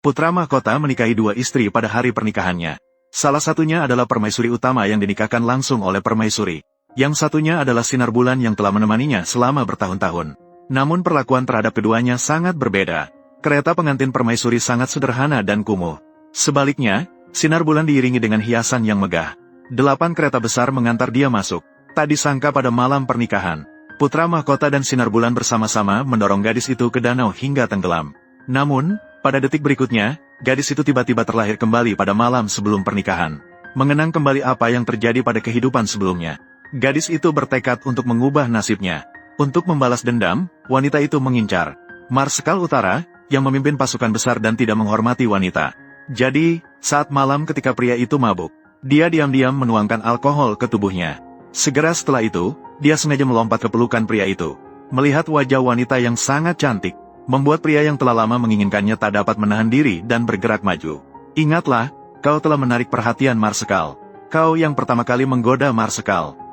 putra mahkota menikahi dua istri pada hari pernikahannya. Salah satunya adalah permaisuri utama yang dinikahkan langsung oleh permaisuri. Yang satunya adalah sinar bulan yang telah menemaninya selama bertahun-tahun. Namun perlakuan terhadap keduanya sangat berbeda. Kereta pengantin permaisuri sangat sederhana dan kumuh. Sebaliknya, sinar bulan diiringi dengan hiasan yang megah. 8 kereta besar mengantar dia masuk. Tak disangka pada malam pernikahan, putra mahkota dan sinar bulan bersama-sama mendorong gadis itu ke danau hingga tenggelam. Namun, pada detik berikutnya, gadis itu tiba-tiba terlahir kembali pada malam sebelum pernikahan. Mengenang kembali apa yang terjadi pada kehidupan sebelumnya. Gadis itu bertekad untuk mengubah nasibnya. Untuk membalas dendam, wanita itu mengincar Marsekal Utara, yang memimpin pasukan besar dan tidak menghormati wanita. Jadi, saat malam ketika pria itu mabuk, dia diam-diam menuangkan alkohol ke tubuhnya. Segera setelah itu, dia sengaja melompat ke pelukan pria itu. Melihat wajah wanita yang sangat cantik, membuat pria yang telah lama menginginkannya tak dapat menahan diri dan bergerak maju. Ingatlah, kau telah menarik perhatian Marsekal. Kau yang pertama kali menggoda Marsekal.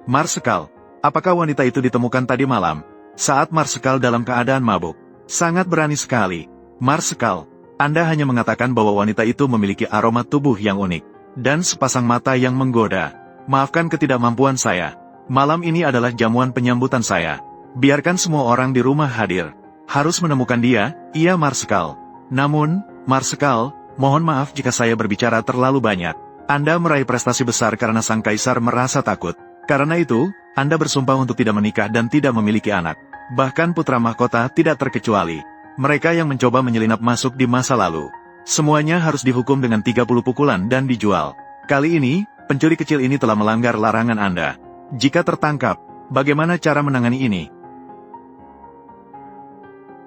Marsekal, apakah wanita itu ditemukan tadi malam? Saat Marsekal dalam keadaan mabuk. Sangat berani sekali. Marsekal, Anda hanya mengatakan bahwa wanita itu memiliki aroma tubuh yang unik. Dan sepasang mata yang menggoda. Maafkan ketidakmampuan saya. Malam ini adalah jamuan penyambutan saya. Biarkan semua orang di rumah hadir. Harus menemukan dia, iya Marsekal. Namun, Marsekal, mohon maaf jika saya berbicara terlalu banyak. Anda meraih prestasi besar karena sang kaisar merasa takut. Karena itu, Anda bersumpah untuk tidak menikah dan tidak memiliki anak. Bahkan putra mahkota tidak terkecuali. Mereka yang mencoba menyelinap masuk di masa lalu. Semuanya harus dihukum dengan 30 pukulan dan dijual. Kali ini, pencuri kecil ini telah melanggar larangan Anda. Jika tertangkap, bagaimana cara menangani ini?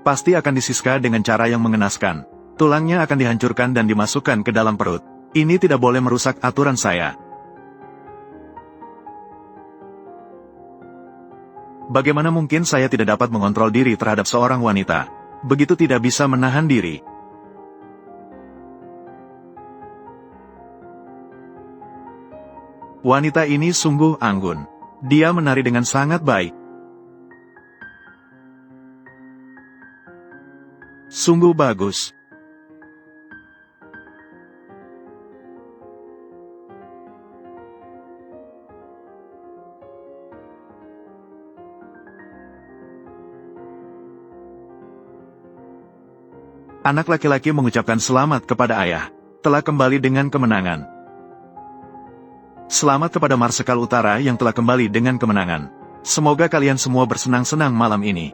Pasti akan disiska dengan cara yang mengenaskan. Tulangnya akan dihancurkan dan dimasukkan ke dalam perut. Ini tidak boleh merusak aturan saya. Bagaimana mungkin saya tidak dapat mengontrol diri terhadap seorang wanita? Begitu tidak bisa menahan diri. Wanita ini sungguh anggun. Dia menari dengan sangat baik. Sungguh bagus. Anak laki-laki mengucapkan selamat kepada ayah. Telah kembali dengan kemenangan. Selamat kepada Marsekal Utara yang telah kembali dengan kemenangan. Semoga kalian semua bersenang-senang malam ini.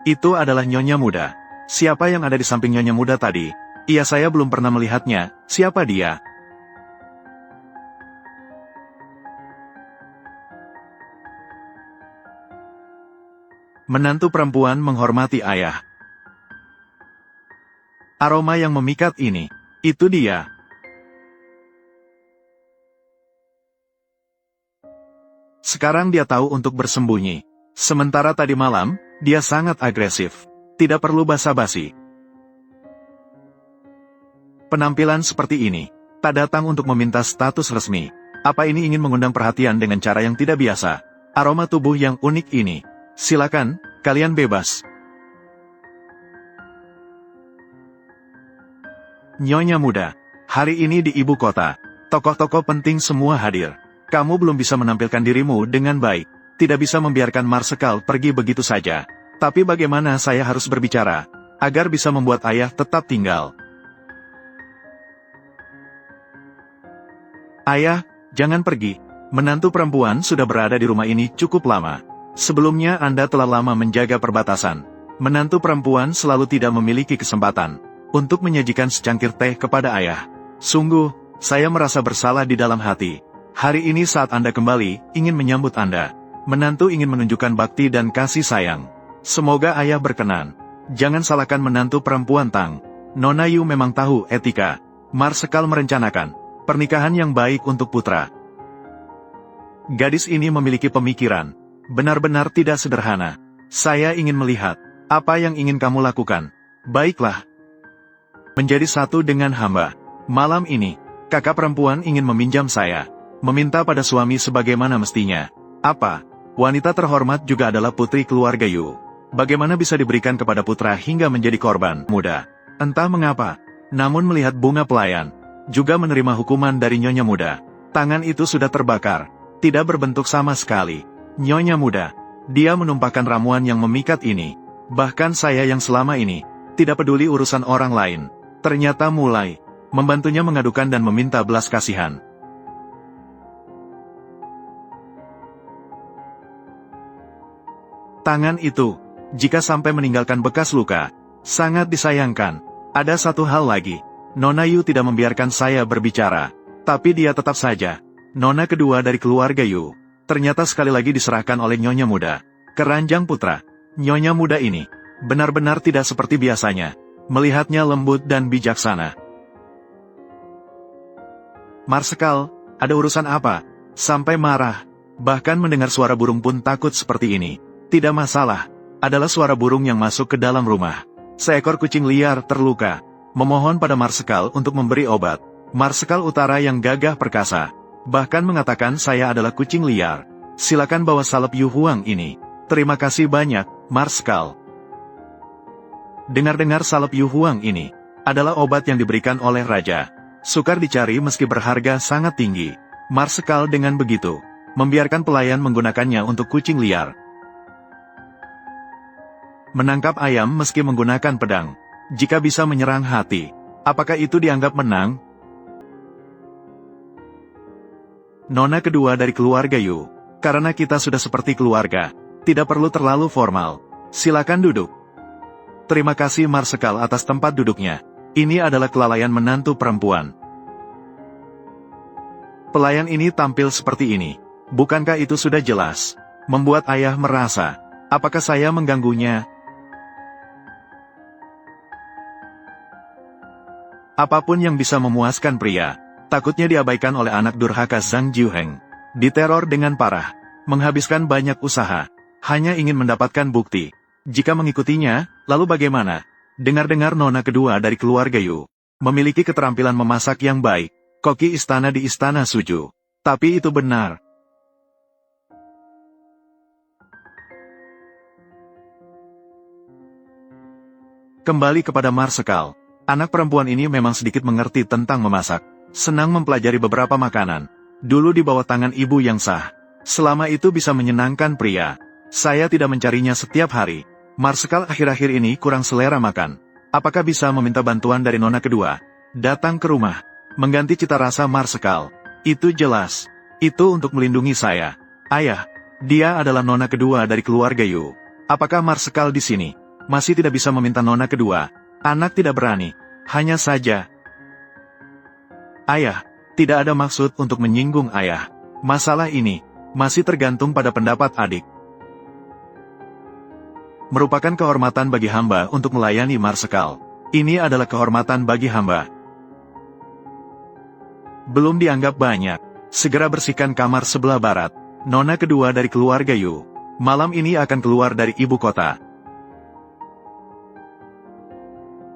Itu adalah Nyonya Muda. Siapa yang ada di samping Nyonya Muda tadi? Iya, saya belum pernah melihatnya. Siapa dia? Menantu perempuan menghormati ayah. Aroma yang memikat ini. Itu dia. Sekarang dia tahu untuk bersembunyi. Sementara tadi malam, dia sangat agresif. Tidak perlu basa-basi. Penampilan seperti ini. Tak datang untuk meminta status resmi. Apa ini ingin mengundang perhatian dengan cara yang tidak biasa? Aroma tubuh yang unik ini. Silakan, kalian bebas. Nyonya Muda, hari ini di ibu kota, tokoh-tokoh penting semua hadir. Kamu belum bisa menampilkan dirimu dengan baik. Tidak bisa membiarkan Marsekal pergi begitu saja. Tapi bagaimana saya harus berbicara, agar bisa membuat ayah tetap tinggal? Ayah, jangan pergi. Menantu perempuan sudah berada di rumah ini cukup lama. Sebelumnya Anda telah lama menjaga perbatasan. Menantu perempuan selalu tidak memiliki kesempatan untuk menyajikan secangkir teh kepada ayah. Sungguh, saya merasa bersalah di dalam hati. Hari ini saat Anda kembali, ingin menyambut Anda. Menantu ingin menunjukkan bakti dan kasih sayang. Semoga ayah berkenan. Jangan salahkan menantu perempuan Tang. Nona Yu memang tahu etika. Marsekal merencanakan pernikahan yang baik untuk putra. Gadis ini memiliki pemikiran. Benar-benar tidak sederhana. Saya ingin melihat apa yang ingin kamu lakukan. Baiklah. Menjadi satu dengan hamba. Malam ini, kakak perempuan ingin meminjam saya. Meminta pada suami sebagaimana mestinya. Apa? Wanita terhormat juga adalah putri keluarga Yu. Bagaimana bisa diberikan kepada putra hingga menjadi korban muda? Entah mengapa. Namun melihat bunga pelayan, juga menerima hukuman dari nyonya muda. Tangan itu sudah terbakar. Tidak berbentuk sama sekali. Nyonya muda. Dia menumpahkan ramuan yang memikat ini. Bahkan saya yang selama ini tidak peduli urusan orang lain. Ternyata mulai membantunya mengadukan dan meminta belas kasihan. Tangan itu, jika sampai meninggalkan bekas luka, sangat disayangkan. Ada satu hal lagi, Nona Yu tidak membiarkan saya berbicara, tapi dia tetap saja nona kedua dari keluarga Yu. Ternyata sekali lagi diserahkan oleh nyonya muda. Keranjang putra, nyonya muda ini benar-benar tidak seperti biasanya. Melihatnya lembut dan bijaksana. Marsekal, ada urusan apa? Sampai marah. Bahkan mendengar suara burung pun takut seperti ini. Tidak masalah, adalah suara burung yang masuk ke dalam rumah. Seekor kucing liar terluka. Memohon pada Marsekal untuk memberi obat. Marsekal Utara yang gagah perkasa. Bahkan mengatakan saya adalah kucing liar. Silakan bawa salep Yu Huang ini. Terima kasih banyak, Marsekal. Dengar-dengar salep Yu Huang ini adalah obat yang diberikan oleh Raja. Sukar dicari meski berharga sangat tinggi. Marsekal dengan begitu membiarkan pelayan menggunakannya untuk kucing liar. Menangkap ayam meski menggunakan pedang. Jika bisa menyerang hati, apakah itu dianggap menang? Nona kedua dari keluarga Yu. Karena kita sudah seperti keluarga, tidak perlu terlalu formal. Silakan duduk. Terima kasih Marsekal atas tempat duduknya. Ini adalah kelalaian menantu perempuan. Pelayan ini tampil seperti ini. Bukankah itu sudah jelas? Membuat ayah merasa, apakah saya mengganggunya? Apapun yang bisa memuaskan pria, takutnya diabaikan oleh anak durhaka Zhang Jiuheng. Diteror dengan parah, menghabiskan banyak usaha, hanya ingin mendapatkan bukti. Jika mengikutinya, lalu bagaimana? Dengar-dengar nona kedua dari keluarga Yu memiliki keterampilan memasak yang baik, koki istana di istana Suju. Tapi itu benar. Kembali kepada Marsekal. Anak perempuan ini memang sedikit mengerti tentang memasak. Senang mempelajari beberapa makanan. Dulu di bawah tangan ibu yang sah. Selama itu bisa menyenangkan pria. Saya tidak mencarinya setiap hari. Marsekal akhir-akhir ini kurang selera makan. Apakah bisa meminta bantuan dari nona kedua? Datang ke rumah. Mengganti cita rasa Marsekal. Itu jelas. Itu untuk melindungi saya. Ayah, dia adalah nona kedua dari keluarga Yu. Apakah Marsekal di sini masih tidak bisa meminta nona kedua? Anak tidak berani. Hanya saja. Ayah, tidak ada maksud untuk menyinggung ayah. Masalah ini masih tergantung pada pendapat adik. Merupakan kehormatan bagi hamba untuk melayani Marsekal. Ini adalah kehormatan bagi hamba. Belum dianggap banyak. Segera bersihkan kamar sebelah barat. Nona kedua dari keluarga Yu malam ini akan keluar dari ibu kota.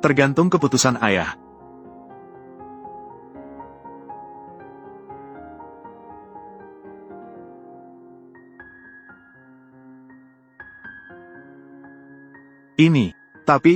Tergantung keputusan ayah. Ini, tapi